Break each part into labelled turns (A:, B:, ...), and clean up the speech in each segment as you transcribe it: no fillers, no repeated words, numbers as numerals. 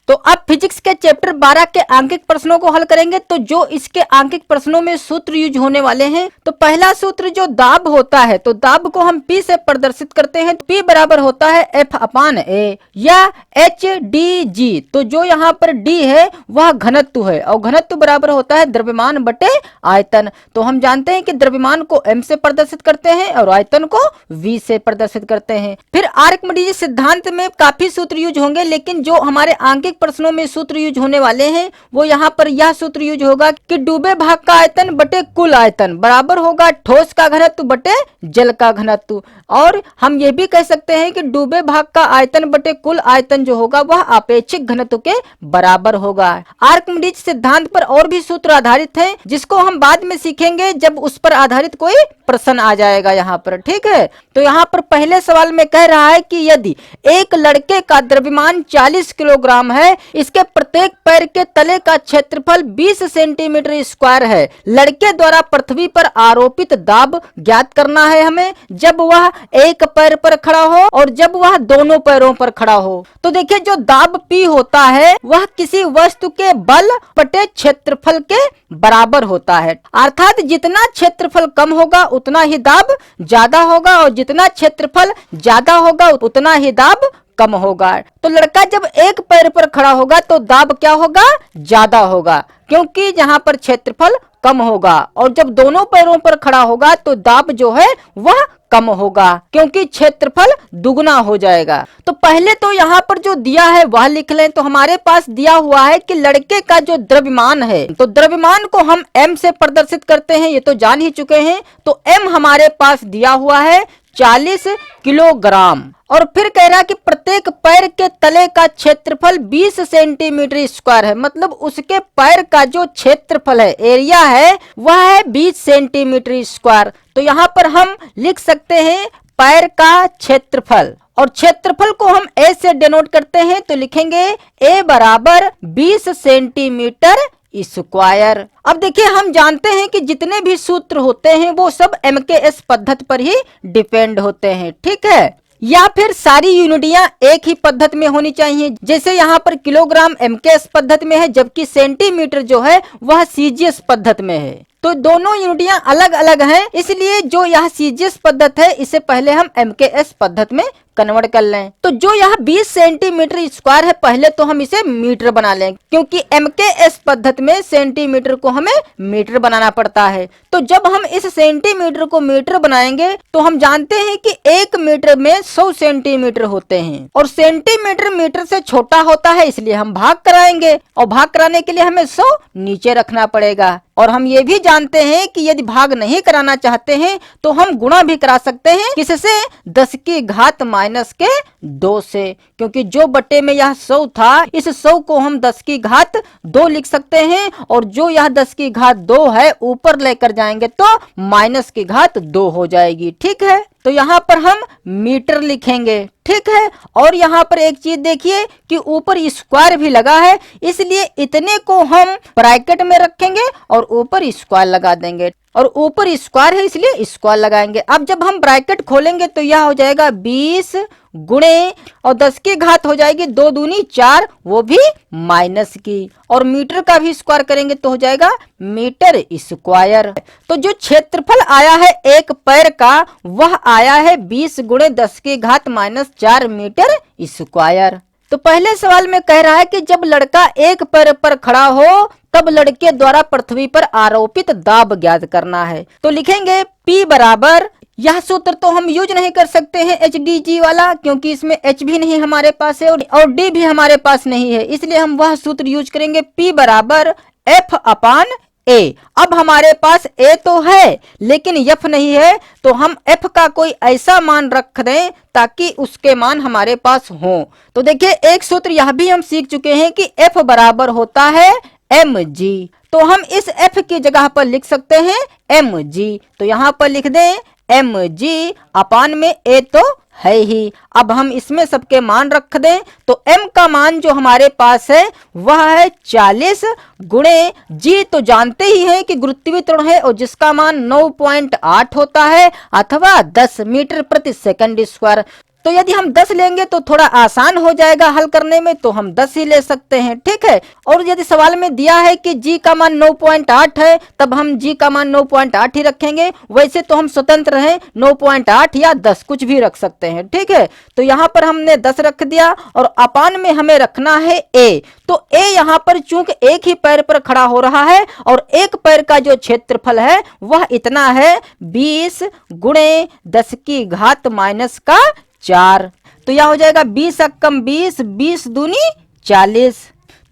A: तो अब फिजिक्स के चैप्टर 12 के आंकिक प्रश्नों को हल करेंगे। तो जो इसके आंकिक प्रश्नों में सूत्र यूज होने वाले हैं, तो पहला सूत्र जो दाब होता है, तो दाब को हम P से प्रदर्शित करते हैं। P बराबर होता है F/A या HdG। तो जो यहाँ पर D है वह घनत्व है और घनत्व बराबर होता है द्रव्यमान बटे आयतन। तो हम जानते हैं कि द्रव्यमान को M से प्रदर्शित करते हैं और आयतन को V से प्रदर्शित करते हैं। फिर आर्किमिडीज सिद्धांत में काफी सूत्र यूज होंगे, लेकिन जो हमारे आंकिक प्रश्नों में सूत्र यूज होने वाले हैं वो यहाँ पर यह सूत्र यूज होगा कि डूबे भाग का आयतन बटे कुल आयतन बराबर होगा ठोस का घनत्व बटे जल का घनत्व। और हम ये भी कह सकते हैं कि डूबे भाग का आयतन बटे कुल आयतन जो होगा वह आपेक्षिक घनत्व के बराबर होगा। आर्किमिडीज सिद्धांत पर और भी सूत्र आधारित है, जिसको हम बाद में सीखेंगे जब उस पर आधारित कोई प्रश्न आ जाएगा यहाँ पर। ठीक है, तो यहाँ पर पहले सवाल में कह रहा है कि यदि एक लड़के का द्रव्यमान 40 किलोग्राम है, इसके प्रत्येक पैर के तले का क्षेत्रफल 20 सेंटीमीटर स्क्वायर है, लड़के द्वारा पृथ्वी पर आरोपित दाब ज्ञात करना है हमें जब वह एक पैर पर खड़ा हो और जब वह दोनों पैरों पर खड़ा हो। तो देखिए जो दाब P होता है वह किसी वस्तु के बल बटे क्षेत्रफल के बराबर होता है, अर्थात जितना क्षेत्रफल कम होगा उतना ही दाब ज्यादा होगा और जितना क्षेत्रफल ज्यादा होगा उतना ही दाब कम होगा। तो लड़का जब एक पैर पर खड़ा होगा तो दाब क्या होगा, ज्यादा होगा, क्योंकि जहां पर क्षेत्रफल कम होगा, और जब दोनों पैरों पर खड़ा होगा तो दाब जो है वह कम होगा, क्योंकि क्षेत्रफल दुगना हो जाएगा। तो पहले तो यहाँ पर जो दिया है वह लिख लें। तो हमारे पास दिया हुआ है कि लड़के का जो द्रव्यमान है, तो द्रव्यमान को हम M से प्रदर्शित करते हैं, ये तो जान ही चुके हैं। तो M हमारे पास दिया हुआ है 40 किलोग्राम, और फिर कह रहा है कि प्रत्येक पैर के तले का क्षेत्रफल 20 सेंटीमीटर स्क्वायर है, मतलब उसके पैर का जो क्षेत्रफल है, एरिया है, वह है 20 सेंटीमीटर स्क्वायर। तो यहाँ पर हम लिख सकते हैं पैर का क्षेत्रफल, और क्षेत्रफल को हम A से डिनोट करते हैं, तो लिखेंगे A बराबर 20 सेंटीमीटर स्क्वायर। अब देखिए हम जानते हैं कि जितने भी सूत्र होते हैं वो सब MKS पद्धति पर ही डिपेंड होते हैं। ठीक है, या फिर सारी यूनिटियां एक ही पद्धति में होनी चाहिए। जैसे यहाँ पर किलोग्राम MKS पद्धति में है, जबकि सेंटीमीटर जो है वह CGS पद्धति में है। तो दोनों यूनिटियां अलग अलग हैं, इसलिए जो यह CGS पद्धति है इसे पहले हम MKS पद्धति में कन्वर्ट कर लें। तो जो यह 20 सेंटीमीटर स्क्वायर है, पहले तो हम इसे मीटर बना लें, क्योंकि MKS पद्धति में सेंटीमीटर को हमें मीटर बनाना पड़ता है। तो जब हम इस सेंटीमीटर को मीटर बनाएंगे तो हम जानते हैं कि 1 मीटर में 100 सेंटीमीटर होते हैं, और सेंटीमीटर मीटर से छोटा होता है, इसलिए हम भाग कराएंगे, और भाग कराने के लिए हमें 100 नीचे रखना पड़ेगा। और हम ये भी जानते हैं कि यदि भाग नहीं कराना चाहते हैं तो हम गुणा भी करा सकते हैं, किससे, 10 की घात -2 से, क्योंकि जो बटे में यह 100 था, इस 100 को हम 10 की घात 2 लिख सकते हैं, और जो यह 10 की घात 2 है ऊपर लेकर जाएंगे तो माइनस की घात 2 हो जाएगी। ठीक है, तो यहाँ पर हम मीटर लिखेंगे। ठीक है, और यहाँ पर एक चीज देखिए कि ऊपर स्क्वायर भी लगा है, इसलिए इतने को हम ब्रैकेट में रखेंगे और ऊपर स्क्वायर लगा देंगे, और ऊपर स्क्वायर है इसलिए स्क्वायर लगाएंगे। अब जब हम ब्रैकेट खोलेंगे तो यह हो जाएगा 20 गुणे, और 10 की घात हो जाएगी 2 दूनी 4, वो भी माइनस की, और मीटर का भी स्क्वायर करेंगे तो हो जाएगा मीटर स्क्वायर। तो जो क्षेत्रफल आया है एक पैर का वह आया है 20 गुणे 10 की घात -4 मीटर स्क्वायर। तो पहले सवाल में कह रहा है कि जब लड़का एक पैर पर खड़ा हो तब लड़के द्वारा पृथ्वी पर आरोपित दाब ज्ञात करना है। तो लिखेंगे P बराबर, यह सूत्र तो हम यूज नहीं कर सकते हैं HdG वाला, क्योंकि इसमें H भी नहीं हमारे पास है और D भी हमारे पास नहीं है, इसलिए हम वह सूत्र यूज करेंगे P बराबर F/A। अब हमारे पास A तो है लेकिन F नहीं है, तो हम F का कोई ऐसा मान रख दें ताकि उसके मान हमारे पास हो। तो देखिए एक सूत्र यह भी हम सीख चुके हैं कि F बराबर होता है mg, तो हम इस F की जगह पर लिख सकते हैं mg। तो यहाँ पर लिख दें mg अपान में A तो है ही। अब हम इसमें सबके मान रख दें तो m का मान जो हमारे पास है वह है 40 गुणे g, तो जानते ही हैं कि गुरुत्वीय त्वरण है और जिसका मान 9.8 होता है अथवा 10 मीटर प्रति सेकंड स्क्वायर। तो यदि हम 10 लेंगे तो थोड़ा आसान हो जाएगा हल करने में, तो हम 10 ही ले सकते हैं, ठीक है। और यदि सवाल में दिया है कि g का मान 9.8 है, तब हम g का मान 9.8 ही रखेंगे। वैसे तो हम स्वतंत्र हैं, 9.8 या 10 कुछ भी रख सकते हैं, ठीक है। तो यहाँ पर हमने 10 रख दिया और अपान में हमें रखना है a। तो a यहाँ पर चूंकि एक ही पैर पर खड़ा हो रहा है और एक पैर का जो क्षेत्रफल है वह इतना है 20 गुणे 10 की घात माइनस का 4। तो यह हो जाएगा 20 अक्कम 20, 20 दूनी 40।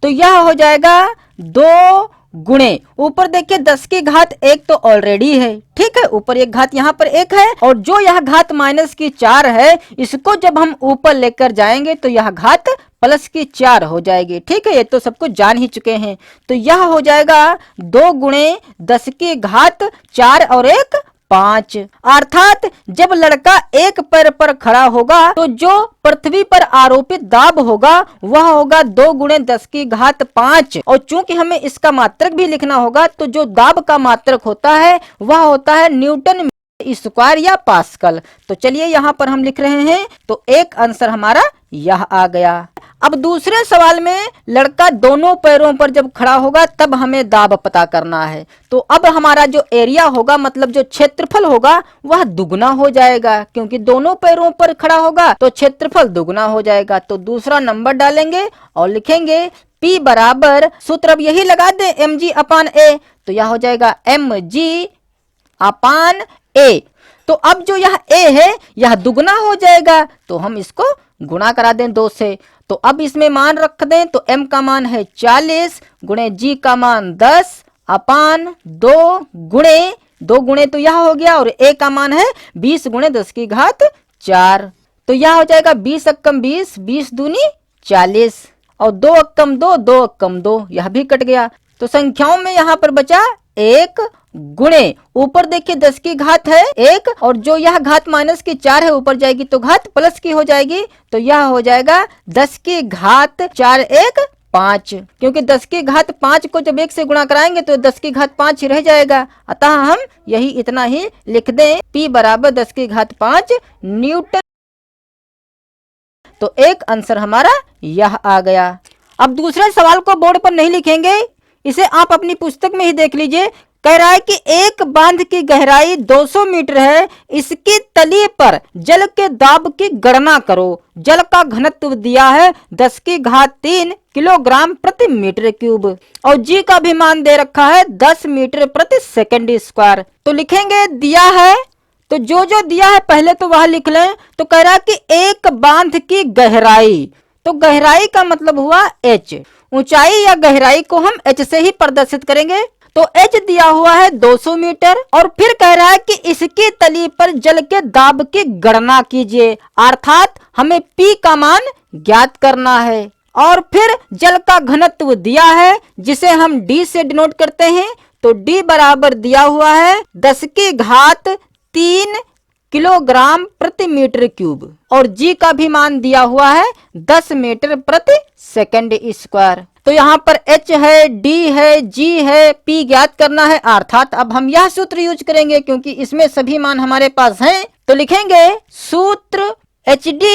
A: तो यह हो जाएगा 2 गुणे, ऊपर देखिए 10 की घात 1 तो ऑलरेडी है, ठीक है, ऊपर एक घात यहाँ पर 1 है, और जो यह घात माइनस की 4 है इसको जब हम ऊपर लेकर जाएंगे तो यह घात प्लस की 4 हो जाएगी, ठीक है। ये तो सब कुछ जान ही चुके हैं। तो यह हो जाएगा 2 गुणे 10 की घात 4 और 1 5। अर्थात जब लड़का एक पैर पर खड़ा होगा तो जो पृथ्वी पर आरोपित दाब होगा वह होगा 2 गुणे 10 की घात 5। और चूंकि हमें इसका मात्रक भी लिखना होगा तो जो दाब का मात्रक होता है वह होता है न्यूटन स्क्वायर या पास्कल। तो चलिए यहाँ पर हम लिख रहे हैं, तो एक आंसर हमारा यह आ गया। अब दूसरे सवाल में लड़का दोनों पैरों पर जब खड़ा होगा तब हमें दाब पता करना है। तो अब हमारा जो एरिया होगा, मतलब जो क्षेत्रफल होगा वह दुगना हो जाएगा, क्योंकि दोनों पैरों पर खड़ा होगा तो क्षेत्रफल दुगना हो जाएगा। तो दूसरा नंबर डालेंगे और लिखेंगे P बराबर, सूत्र अब यही लगा दे mg अपान a, तो यह हो जाएगा mg अपान a। तो अब जो यह a है यह दुगना हो जाएगा, तो हम इसको गुणा करा दें 2 से। तो अब इसमें मान रख दें, तो m का मान है 40 गुणे g का मान 10 अपान 2 गुणे तो यह हो गया, और a का मान है 20 गुणे 10 की घात 4। तो यह हो जाएगा 20 अक्कम 20, 20 दूनी 40, और 2 अक्कम 2, 2 अक्कम 2, यह भी कट गया। तो संख्याओं में यहाँ पर बचा 1 गुणे, ऊपर देखिए 10 की घात है 1, और जो यह घात माइनस की 4 है ऊपर जाएगी तो घात प्लस की हो जाएगी, तो यह हो जाएगा 10 की घात 4 1 5, क्योंकि 10 की घात 5 को जब 1 से गुणा कराएंगे तो 10 की घात 5 ही रह जाएगा। अतः हम यही इतना ही लिख दें, P बराबर 10 की घात 5 न्यूटन। तो एक आंसर हमारा यह आ गया। अब दूसरे सवाल को बोर्ड पर नहीं लिखेंगे, इसे आप अपनी पुस्तक में ही देख लीजिए। कह रहा है कि एक बांध की गहराई 200 मीटर है, इसकी तली पर जल के दाब की गणना करो। जल का घनत्व दिया है 10 की घात 3 किलोग्राम प्रति मीटर क्यूब, और जी का भी मान दे रखा है 10 मीटर प्रति सेकंड स्क्वायर। तो लिखेंगे दिया है, तो जो दिया है पहले तो वह लिख लें। तो कह रहा है कि एक बांध की गहराई, तो गहराई का मतलब हुआ h, ऊंचाई या गहराई को हम h से ही प्रदर्शित करेंगे। तो h दिया हुआ है 200 मीटर, और फिर कह रहा है कि इसकी तली पर जल के दाब की गणना कीजिए, अर्थात हमें P का मान ज्ञात करना है। और फिर जल का घनत्व दिया है जिसे हम D से डिनोट करते हैं। तो D बराबर दिया हुआ है 10 की घात 3 किलोग्राम प्रति मीटर क्यूब, और जी का भी मान दिया हुआ है 10 मीटर प्रति सेकंड स्क्वायर। तो यहाँ पर h है, d है, g है, p ज्ञात करना है, अर्थात अब हम यह सूत्र यूज करेंगे क्योंकि इसमें सभी मान हमारे पास हैं। तो लिखेंगे सूत्र hd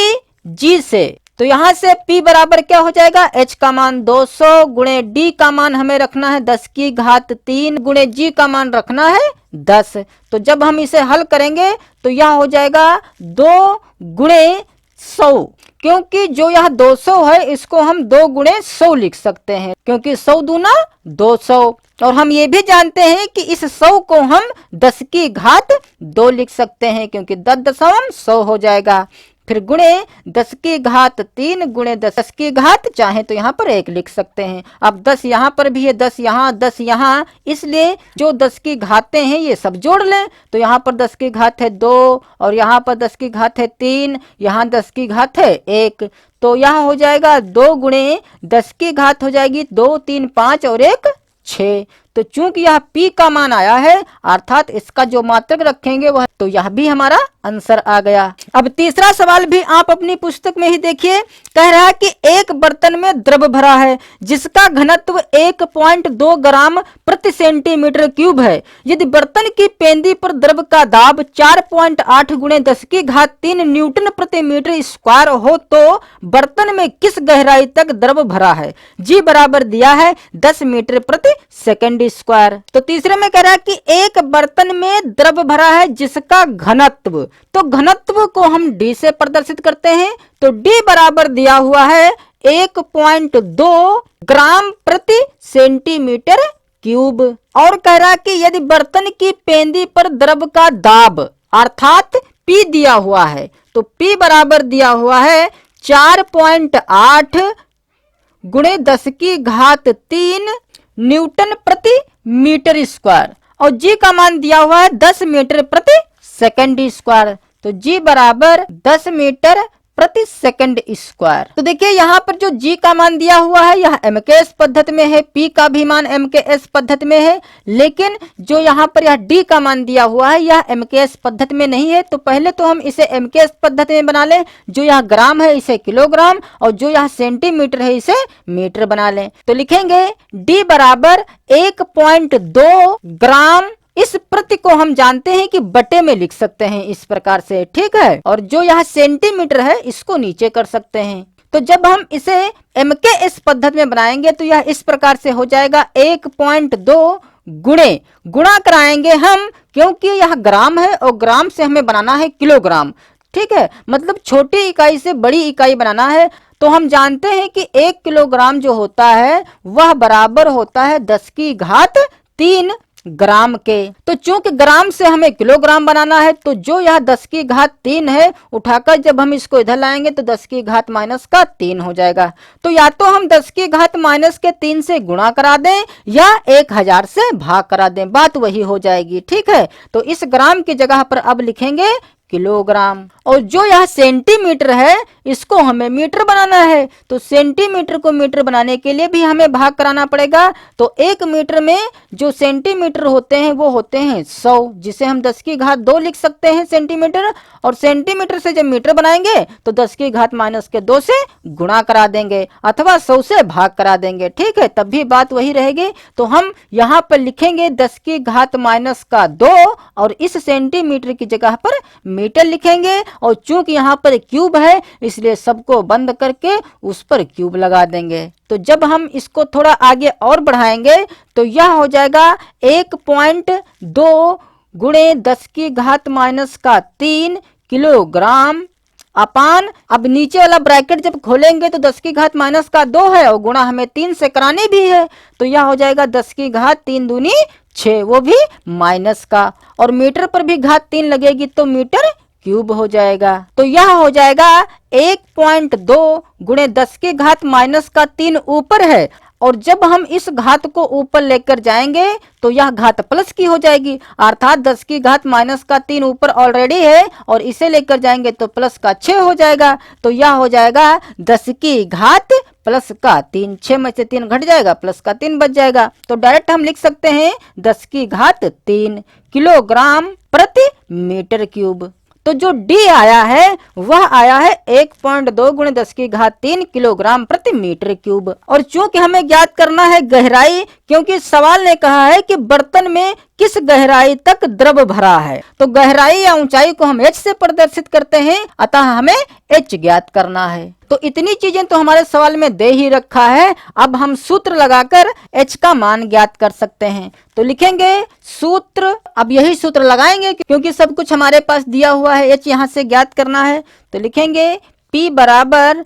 A: g से। तो यहाँ से p बराबर क्या हो जाएगा, h का मान 200 गुणे d का मान हमें रखना है 10 की घात 3 गुणे g का मान रखना है 10। तो जब हम इसे हल करेंगे तो यह हो जाएगा 2 गुणे 100, क्योंकि जो यह 200 है इसको हम 2 गुणे 100 लिख सकते हैं, क्योंकि 100 दूना 200। और हम ये भी जानते हैं कि इस 100 को हम 10 की घात 2 लिख सकते हैं, क्योंकि 10 हो जाएगा। फिर गुणे 10 की घात 3 गुणे 10 की घात, चाहे तो यहाँ पर 1 लिख सकते हैं। अब 10 यहाँ पर भी है, 10 यहाँ, 10 यहाँ, इसलिए जो 10 की घातें हैं ये सब जोड़ लें। तो यहाँ पर 10 की घात है 2, और यहाँ पर 10 की घात है 3, यहाँ 10 की घात है 1। तो यहाँ हो जाएगा 2 गुणे 10 की घात हो जाएगी 2 3 5 और 1 6। तो चूंकि यह P का मान आया है अर्थात इसका जो मात्रक रखेंगे वह, तो यह भी हमारा आंसर आ गया। अब तीसरा सवाल भी आप अपनी पुस्तक में ही देखिए, कह रहा है कि एक बर्तन में द्रव भरा है जिसका घनत्व 1.2 ग्राम प्रति सेंटीमीटर क्यूब है। यदि बर्तन की पेंदी पर द्रव का दाब 4.8 गुणे 10 की घात 3 न्यूटन प्रति मीटर स्क्वायर हो तो बर्तन में किस गहराई तक द्रव भरा है। जी बराबर दिया है 10 मीटर प्रति सेकंड स्क्वायर। तो तीसरे में कह रहा है कि एक बर्तन में द्रव भरा है जिसका घनत्व, तो घनत्व को हम डी से प्रदर्शित करते हैं, तो डी बराबर दिया हुआ है 1.2 ग्राम प्रति सेंटीमीटर क्यूब। और कह रहा है कि यदि बर्तन की पेंदी पर द्रव का दाब अर्थात P दिया हुआ है, तो P बराबर दिया हुआ है 4.8 गुणे 10 की घात 3 न्यूटन प्रति मीटर स्क्वायर, और G का मान दिया हुआ है 10 मीटर प्रति सेकंड स्क्वायर। तो G बराबर 10 मीटर प्रति सेकंड स्क्वायर। तो देखिए यहाँ पर जो G का मान दिया हुआ है यह MKS पद्धति में है, P का भी मान MKS पद्धति में है, लेकिन जो यहाँ पर यह D का मान दिया हुआ है यह MKS पद्धति में नहीं है। तो पहले तो हम इसे MKS पद्धति में बना लें, जो यह ग्राम है इसे किलोग्राम और जो यह सेंटीमीटर है इसे मीटर बना लें। तो लिखेंगे D बराबर 1.2 ग्राम, इस प्रति को हम जानते हैं कि बटे में लिख सकते हैं इस प्रकार से, ठीक है, और जो यह सेंटीमीटर है इसको नीचे कर सकते हैं। तो जब हम इसे MKS पद्धति में बनाएंगे तो यह इस प्रकार से हो जाएगा 1.2 गुणा कराएंगे हम, क्योंकि यह ग्राम है और ग्राम से हमें बनाना है किलोग्राम, ठीक है, मतलब छोटी इकाई से बड़ी इकाई बनाना है। तो हम जानते हैं कि 1 किलोग्राम जो होता है वह बराबर होता है 10 की घात 3 ग्राम के। तो चूंकि ग्राम से हमें किलोग्राम बनाना है तो जो यह 10 की घात 3 है उठाकर जब हम इसको इधर लाएंगे तो 10 की घात माइनस का 3 हो जाएगा। तो या तो हम 10 की घात माइनस के 3 से गुणा करा दें या 1000 से भाग करा दें, बात वही हो जाएगी, ठीक है। तो इस ग्राम की जगह पर अब लिखेंगे किलोग्राम, और जो यह सेंटीमीटर है इसको हमें मीटर बनाना है, तो सेंटीमीटर को मीटर बनाने के लिए भी हमें भाग कराना पड़ेगा। तो 1 मीटर में जो सेंटीमीटर होते हैं वो होते हैं 100, जिसे हम 10 की घात 2 लिख सकते हैं सेंटीमीटर, और सेंटीमीटर से जब मीटर बनाएंगे तो 10 की घात माइनस के 2 से गुणा करा देंगे अथवा 100 से भाग करा देंगे, ठीक है, तब भी बात वही रहेगी। तो हम यहाँ पर लिखेंगे 10 की घात माइनस का 2 और इस सेंटीमीटर की जगह पर मीटर लिखेंगे, और चूंकि यहाँ पर क्यूब है इसलिए सबको बंद करके उस पर क्यूब लगा देंगे। तो जब हम इसको थोड़ा आगे और बढ़ाएंगे तो यह हो जाएगा 1.2 गुणे 10 की घात माइनस का 3 किलोग्राम अपान, अब नीचे वाला ब्रैकेट जब खोलेंगे तो 10 की घात माइनस का 2 है और गुणा हमें 3 से करानी भी है, तो यह हो जाएगा 10 की घात 3 दूनी 6, वो भी माइनस का, और मीटर पर भी घात 3 लगेगी तो मीटर क्यूब हो जाएगा। तो यह हो जाएगा 1.2 गुणे 10 की घात माइनस का 3 ऊपर है, और जब हम इस घात को ऊपर लेकर जाएंगे तो यह घात प्लस की हो जाएगी, अर्थात 10 की घात माइनस का 3 ऊपर ऑलरेडी है और इसे लेकर जाएंगे तो प्लस का 6 हो जाएगा। तो यह हो जाएगा 10 की घात प्लस का 3, 6 में से 3 घट जाएगा, प्लस का 3 बच जाएगा। तो डायरेक्ट हम लिख सकते हैं 10 की घात 3 किलोग्राम प्रति मीटर क्यूब। तो जो D आया है वह आया है 1.2 गुणे 10 की घात 3 किलोग्राम प्रति मीटर क्यूब। और चूंकि हमें ज्ञात करना है गहराई, क्योंकि सवाल ने कहा है कि बर्तन में किस गहराई तक द्रव भरा है, तो गहराई या ऊंचाई को हम h से प्रदर्शित करते हैं, अतः हमें h ज्ञात करना है। तो इतनी चीजें तो हमारे सवाल में दे ही रखा है, अब हम सूत्र लगाकर h का मान ज्ञात कर सकते हैं। तो लिखेंगे सूत्र, अब यही सूत्र लगाएंगे क्योंकि सब कुछ हमारे पास दिया हुआ है, h यहाँ से ज्ञात करना है। तो लिखेंगे P बराबर,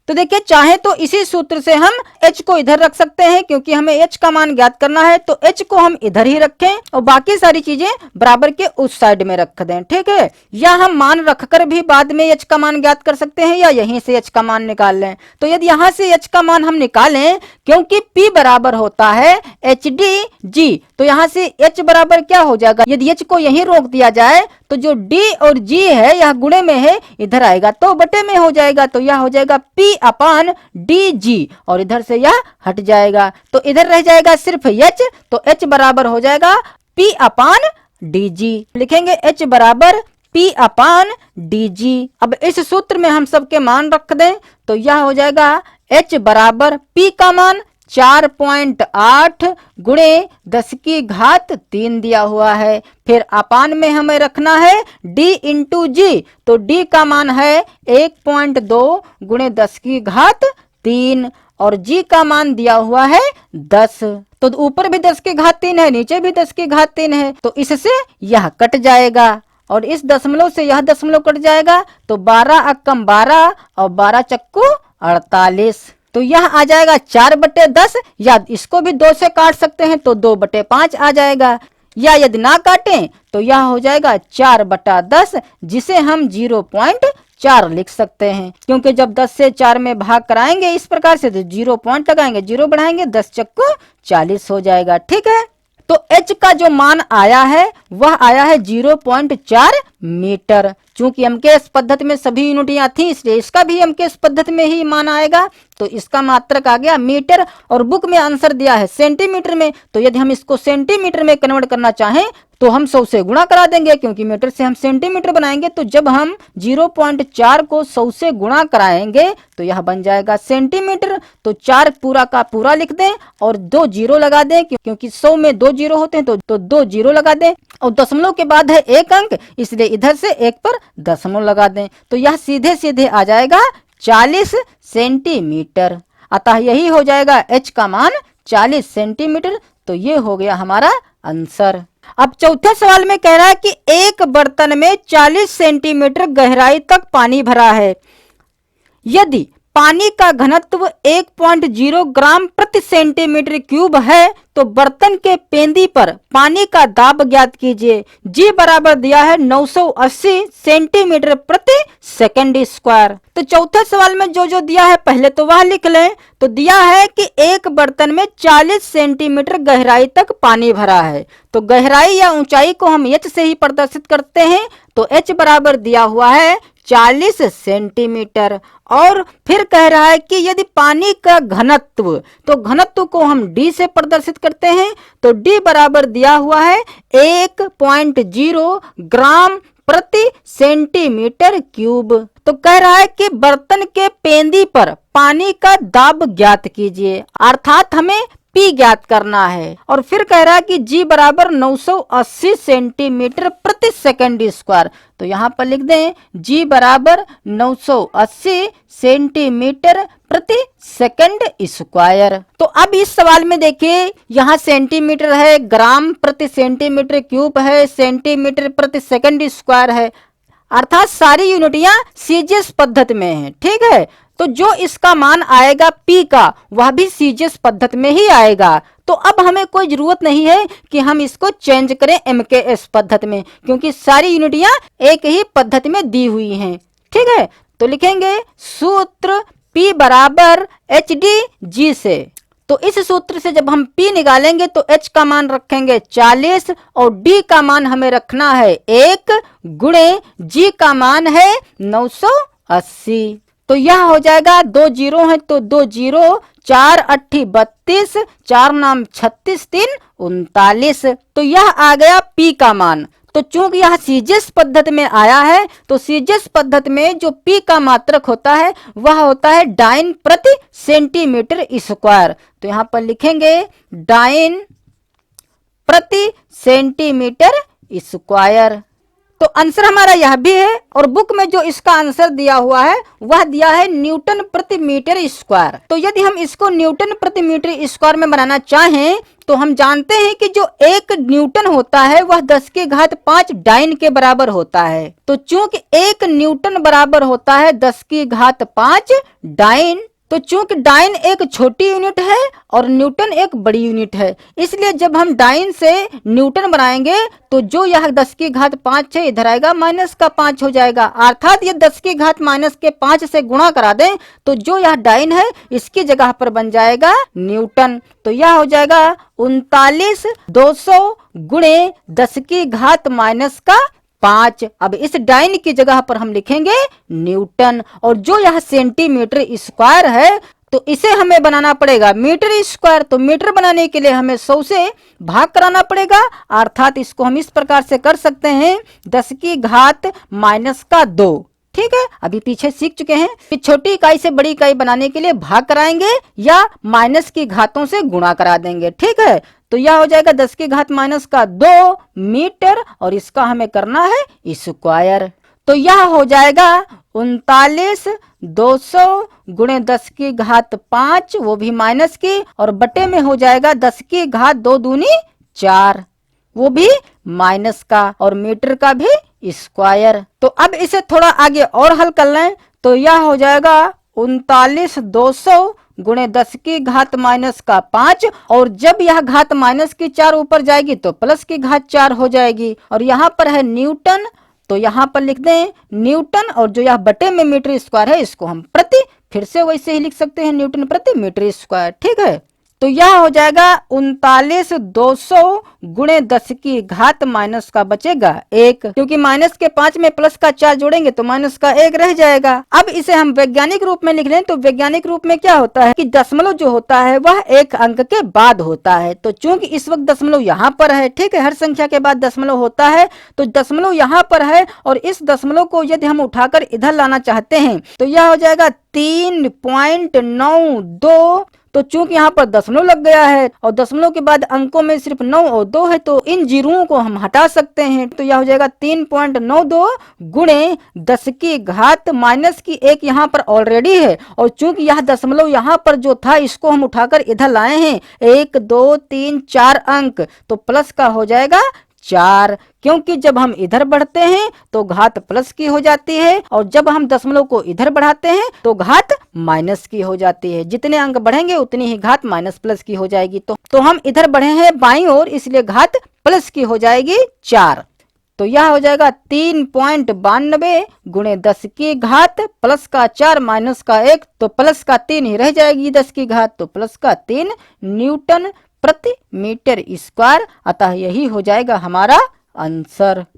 A: तो देखिए चाहे तो इसी सूत्र से हम h को इधर रख सकते हैं क्योंकि हमें h का मान ज्ञात करना है, तो h को हम इधर ही रखें और बाकी सारी चीजें बराबर के उस साइड में रख दें, ठीक है। या हम मान रखकर भी बाद में h का मान ज्ञात कर सकते हैं या यहीं से h का मान निकाल लें। तो यदि यहाँ से h का मान हम निकालें, क्योंकि P बराबर होता है HD G, तो यहाँ से h बराबर क्या हो जाएगा, यदि h को यहीं रोक दिया जाए तो जो d और g है यह गुणे में है, इधर आएगा तो बटे में हो जाएगा, तो यह हो जाएगा p अपान डी जी, और इधर से यह हट जाएगा तो इधर रह जाएगा सिर्फ h, तो h बराबर हो जाएगा p अपान डी जी। लिखेंगे h बराबर p अपान डी जी। अब इस सूत्र में हम सबके मान रख दें तो यह हो जाएगा h बराबर p का मान 4.8 गुणे 10 की घात 3 दिया हुआ है, फिर अपान में हमें रखना है d इंटू जी, तो d का मान है 1.2 गुणे 10 की घात 3 और g का मान दिया हुआ है 10, तो ऊपर भी 10 की घात 3 है, नीचे भी 10 की घात 3 है, तो इससे यह कट जाएगा और इस दशमलव से यह दशमलव कट जाएगा, तो 12 अक्कम 12 और 12 चक्कू 48, तो यह आ जाएगा 4/10, या इसको भी 2 से काट सकते हैं तो 2/5 आ जाएगा, या यदि ना काटें तो यह हो जाएगा 4/10, जिसे हम 0.4 लिख सकते हैं, क्योंकि जब 10 से 4 में भाग कराएंगे इस प्रकार से तो 0 पॉइंट लगाएंगे, 0 बढ़ाएंगे 10 चक्कू 40 हो जाएगा। ठीक है, तो h का जो मान आया है वह आया है 0.4 मीटर। चूंकि एमकेएस पद्धति में सभी यूनिटियां थी इसलिए इसका भी एमकेएस पद्धति में ही मान आएगा, तो इसका मात्रक आ गया मीटर, और बुक में आंसर दिया है सेंटीमीटर में, तो यदि हम इसको सेंटीमीटर में कन्वर्ट करना चाहें तो हम 100 से गुणा करा देंगे, क्योंकि मीटर से हम सेंटीमीटर बनाएंगे, तो जब हम 0.4 को 100 से गुणा कराएंगे तो यह बन जाएगा सेंटीमीटर, तो 4 पूरा का पूरा लिख दें और 2 जीरो लगा दें, क्योंकि 100 में 2 जीरो होते हैं तो 2 जीरो लगा दें, और दशमलव के बाद है 1 अंक इसलिए इधर से 1 पर दशमलव लगा दें, तो यह सीधे सीधे आ जाएगा 40 सेंटीमीटर। अतः यही हो जाएगा h का मान 40 सेंटीमीटर, तो ये हो गया हमारा आंसर। अब चौथे सवाल में कह रहा है कि एक बर्तन में 40 सेंटीमीटर गहराई तक पानी भरा है, यदि पानी का घनत्व 1.0 ग्राम प्रति सेंटीमीटर क्यूब है तो बर्तन के पेंदी पर पानी का दाब ज्ञात कीजिए। जी बराबर दिया है 980 सेंटीमीटर प्रति सेकंड स्क्वायर। तो चौथे सवाल में जो जो दिया है पहले तो वह लिख लें। तो दिया है कि एक बर्तन में 40 सेंटीमीटर गहराई तक पानी भरा है, तो गहराई या ऊंचाई को हम h से ही प्रदर्शित करते हैं, तो h बराबर दिया हुआ है 40 सेंटीमीटर। और फिर कह रहा है कि यदि पानी का घनत्व, तो घनत्व को हम d से प्रदर्शित करते हैं, तो d बराबर दिया हुआ है 1.0 ग्राम प्रति सेंटीमीटर क्यूब। तो कह रहा है कि बर्तन के पेंदी पर पानी का दाब ज्ञात कीजिए, अर्थात हमें P ज्ञात करना है। और फिर कह रहा है कि G बराबर 980 सेंटीमीटर प्रति सेकंड स्क्वायर, तो यहाँ पर लिख दें G बराबर 980 सेंटीमीटर प्रति सेकंड स्क्वायर। तो अब इस सवाल में देखिए यहाँ सेंटीमीटर है, ग्राम प्रति सेंटीमीटर क्यूब है, सेंटीमीटर प्रति सेकंड स्क्वायर है, अर्थात सारी यूनिटियां सीजीएस पद्धति में है। ठीक है, तो जो इसका मान आएगा P का वह भी सीजीएस पद्धति में ही आएगा। तो अब हमें कोई जरूरत नहीं है कि हम इसको चेंज करें एमकेएस पद्धति में, क्योंकि सारी यूनिटियां एक ही पद्धति में दी हुई हैं। ठीक है, तो लिखेंगे सूत्र P बराबर HD से। तो इस सूत्र से जब हम P निकालेंगे तो H का मान रखेंगे 40 और D का मान हमें रखना है 1 गुणे G का मान है 980। तो यह हो जाएगा 2 जीरो है तो 2 जीरो, 4 8 32, 4 नाम 36, 3 39। तो यह आ गया P का मान। तो चूंकि यह सीजीएस पद्धति में आया है तो सीजीएस पद्धति में जो P का मात्रक होता है वह होता है डाइन प्रति सेंटीमीटर स्क्वायर। तो यहाँ पर लिखेंगे डाइन प्रति सेंटीमीटर स्क्वायर। तो आंसर हमारा यह भी है, और बुक में जो इसका आंसर दिया हुआ है वह दिया है न्यूटन प्रति मीटर स्क्वायर। तो यदि हम इसको न्यूटन प्रति मीटर स्क्वायर में बनाना चाहें तो हम जानते हैं कि जो 1 न्यूटन होता है वह 10 की घात 5 डाइन के बराबर होता है। तो चूंकि 1 न्यूटन बराबर होता है 10 की घात 5 डाइन, तो चूंकि डाइन एक छोटी यूनिट है और न्यूटन एक बड़ी यूनिट है, इसलिए जब हम डाइन से न्यूटन बनाएंगे तो जो यह 10 की घात 5 है इधर आएगा माइनस का 5 हो जाएगा, अर्थात ये 10 की घात माइनस के 5 से गुणा करा दें तो जो यह डाइन है इसकी जगह पर बन जाएगा न्यूटन। तो यह हो जाएगा 39,200 गुणे 10 की घात माइनस का 5। अब इस डाइन की जगह पर हम लिखेंगे न्यूटन, और जो यह सेंटीमीटर स्क्वायर है तो इसे हमें बनाना पड़ेगा मीटर स्क्वायर। तो मीटर बनाने के लिए हमें 100 से भाग कराना पड़ेगा, अर्थात इसको हम इस प्रकार से कर सकते हैं 10 की घात -2। ठीक है, अभी पीछे सीख चुके हैं कि छोटी इकाई से बड़ी इकाई बनाने के लिए भाग कराएंगे या माइनस की घातों से गुणा करा देंगे। ठीक है, तो यह हो जाएगा 10 की घात -2 मीटर, और इसका हमें करना है स्क्वायर। तो यह हो जाएगा 39,200 गुणे 10 की घात 5, वो भी माइनस की, और बटे में हो जाएगा 10 की घात 2 दूनी 4, वो भी माइनस का, और मीटर का भी स्क्वायर। तो अब इसे थोड़ा आगे और हल कर लें तो यह हो जाएगा 39,200 गुणे 10 की घात -5, और जब यह घात माइनस की 4 ऊपर जाएगी तो प्लस की घात 4 हो जाएगी, और यहाँ पर है न्यूटन, तो यहाँ पर लिख दें न्यूटन, और जो यह बटे में मीटर स्क्वायर है इसको हम प्रति, फिर से वैसे ही लिख सकते हैं न्यूटन प्रति मीटर स्क्वायर। ठीक है, तो यह हो जाएगा 39,200 गुणे 10 की घात माइनस का बचेगा 1, क्योंकि माइनस के 5 में प्लस का 4 जोड़ेंगे तो माइनस का 1 रह जाएगा। अब इसे हम वैज्ञानिक रूप में लिख लें तो वैज्ञानिक रूप में क्या होता है कि दशमलव जो होता है वह एक अंक के बाद होता है। तो चूंकि इस वक्त दशमलव यहाँ पर है, ठीक है, हर संख्या के बाद दशमलव होता है, तो दशमलव यहाँ पर है, और इस दशमलव को यदि हम उठाकर इधर लाना चाहते हैं तो यह हो जाएगा 3.92। तो चूंकि यहाँ पर दशमलव लग गया है और दशमलव के बाद अंकों में सिर्फ 9 और 2 है, तो इन जीरोओं को हम हटा सकते हैं। तो यह हो जाएगा 3.92 गुणे 10 की घात माइनस की 1 यहाँ पर ऑलरेडी है, और चूंकि यह दशमलव यहाँ पर जो था इसको हम उठाकर इधर लाए हैं, 1 2 3 4 अंक, तो प्लस का हो जाएगा 4, क्योंकि जब हम इधर बढ़ते हैं तो घात प्लस की हो जाती है, और जब हम दशमलव को इधर बढ़ाते हैं तो घात माइनस की हो जाती है। जितने अंक बढ़ेंगे उतनी ही घात माइनस प्लस की हो जाएगी। तो हम इधर बढ़े हैं बाईं ओर, इसलिए घात प्लस की हो जाएगी 4। तो यह हो जाएगा 3.92 गुणे 10 की घात प्लस का 4 माइनस का 1, तो प्लस का 3 ही रह जाएगी 10 की घात, तो प्लस का 3 न्यूटन प्रति मीटर स्क्वायर। अतः यही हो जाएगा हमारा आंसर।